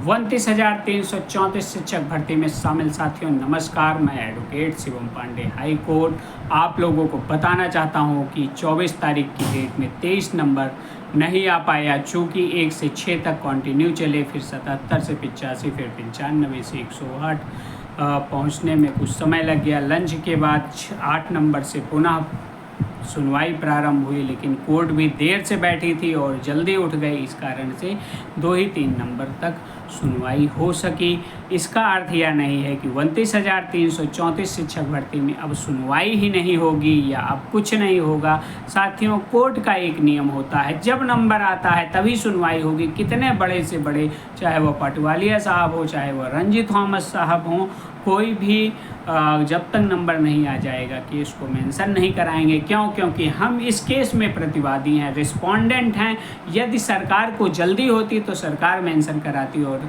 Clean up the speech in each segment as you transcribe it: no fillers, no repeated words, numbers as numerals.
32,334 शिक्षक भर्ती में शामिल साथियों नमस्कार। मैं advocate Shivam Pandey high court आप लोगों को बताना चाहता हूं कि 24 तारीख की डेट में 23 नंबर नहीं आ पाया, चूँकि 1 से 6 तक कंटिन्यू चले, फिर 77 से 85, फिर 95 से 108 पहुंचने में कुछ समय लग गया। लंच के बाद 8 नंबर से पुनः सुनवाई प्रारंभ हुई, लेकिन कोर्ट भी देर से बैठी थी और जल्दी उठ गई, इस कारण से 2 ही 3 नंबर तक सुनवाई हो सकी। इसका अर्थ यह नहीं है कि 29,334 शिक्षक भर्ती में अब सुनवाई ही नहीं होगी या अब कुछ नहीं होगा। साथियों, कोर्ट का एक नियम होता है, जब नंबर आता है तभी सुनवाई होगी। कितने बड़े से बड़े, चाहे वह पटवालिया साहब हो, चाहे वह रंजीत थॉमस साहब हों, कोई भी जब तक नंबर नहीं आ जाएगा केस को मेंशन नहीं कराएंगे। क्योंकि हम इस केस में प्रतिवादी हैं, रिस्पोंडेंट हैं। यदि सरकार को जल्दी होती तो सरकार मेंशन कराती, और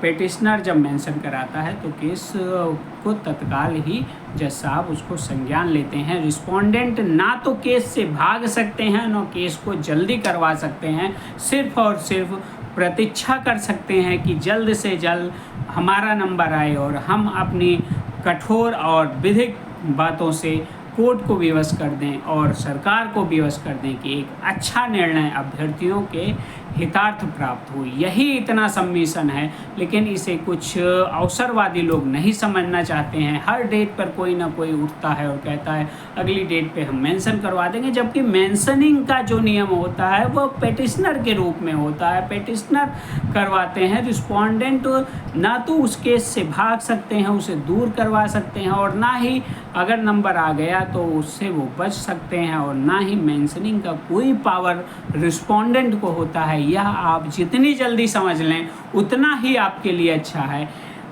पेटिशनर जब मेंशन कराता है तो केस को तत्काल ही जज साहब उसको संज्ञान लेते हैं। रिस्पोंडेंट ना तो केस से भाग सकते हैं, ना केस को जल्दी करवा सकते हैं, सिर्फ और सिर्फ प्रतीक्षा कर सकते हैं कि जल्द से जल्द हमारा नंबर आए और हम अपनी कठोर और विधिक बातों से कोर्ट को विवश कर दें और सरकार को विवश कर दें कि एक अच्छा निर्णय अभ्यर्थियों के हितार्थ प्राप्त हो। यही इतना सम्मिशन है, लेकिन इसे कुछ अवसरवादी लोग नहीं समझना चाहते हैं। हर डेट पर कोई ना कोई उठता है और कहता है अगली डेट पे हम मेंशन करवा देंगे, जबकि मेंशनिंग का जो नियम होता है वो पेटिशनर के रूप में होता है। पेटिशनर करवाते हैं, रिस्पोंडेंट ना तो उस केस से भाग सकते हैं, उसे दूर करवा सकते हैं, और ना ही अगर नंबर आ गया तो उससे वो बच सकते हैं, और ना ही मेंशनिंग का कोई पावर रिस्पोंडेंट को होता है। यह आप जितनी जल्दी समझ लें उतना ही आपके लिए अच्छा है।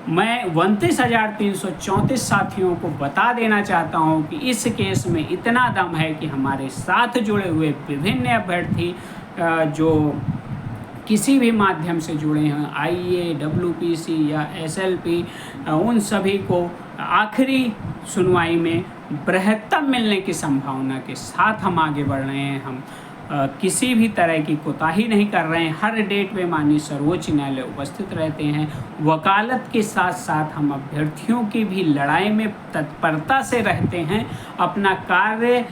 मैं 29,334 साथियों को बता देना चाहता हूं कि इस केस में इतना दम है कि हमारे साथ जुड़े हुए विभिन्न अभ्यर्थी जो किसी भी माध्यम से जुड़े हैं, आईए, डब्ल्यूपीसी या एसएलपी, उन सभी को आखिरी सुनवाई में बृहत्तम मिलने की संभावना के साथ हम आगे बढ़ रहे हैं। हम किसी भी तरह की कोताही नहीं कर रहे हैं। हर डेट में माननीय सर्वोच्च न्यायालय उपस्थित रहते हैं। वकालत के साथ साथ हम अभ्यर्थियों की भी लड़ाई में तत्परता से रहते हैं। अपना कार्य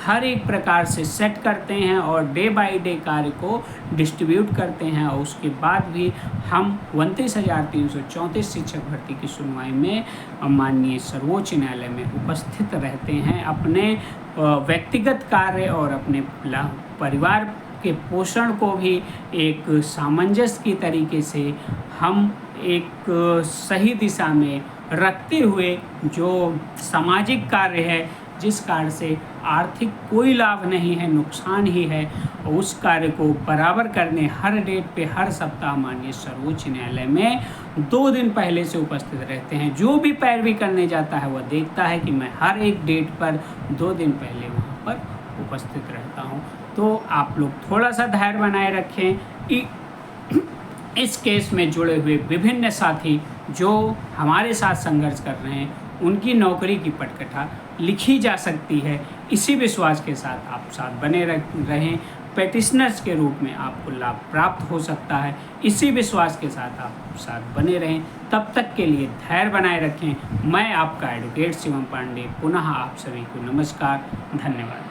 हर एक प्रकार से सेट करते हैं और डे बाय डे कार्य को डिस्ट्रीब्यूट करते हैं, और उसके बाद भी हम 29,334 शिक्षक भर्ती की सुनवाई में माननीय सर्वोच्च न्यायालय में उपस्थित रहते हैं। अपने व्यक्तिगत कार्य और अपने परिवार के पोषण को भी एक सामंजस्य की तरीके से हम एक सही दिशा में रखते हुए, जो सामाजिक कार्य है जिस कार्य से आर्थिक कोई लाभ नहीं है, नुकसान ही है, उस कार्य को बराबर करने हर डेट पे हर सप्ताह माननीय सर्वोच्च न्यायालय में 2 दिन पहले से उपस्थित रहते हैं। जो भी पैरवी करने जाता है वह देखता है कि मैं हर एक डेट पर 2 दिन पहले वहाँ पर उपस्थित रहता हूँ। तो आप लोग थोड़ा सा धैर्य बनाए रखें कि इस केस में जुड़े हुए विभिन्न साथी जो हमारे साथ संघर्ष कर रहे हैं, उनकी नौकरी की पटकथा लिखी जा सकती है। इसी विश्वास के साथ आप साथ बने रहें। पेटिशनर्स के रूप में आपको लाभ प्राप्त हो सकता है। इसी विश्वास के साथ आप साथ बने रहें। तब तक के लिए धैर्य बनाए रखें। मैं आपका एडवोकेट शिवम पांडे पुनः आप सभी को नमस्कार, धन्यवाद।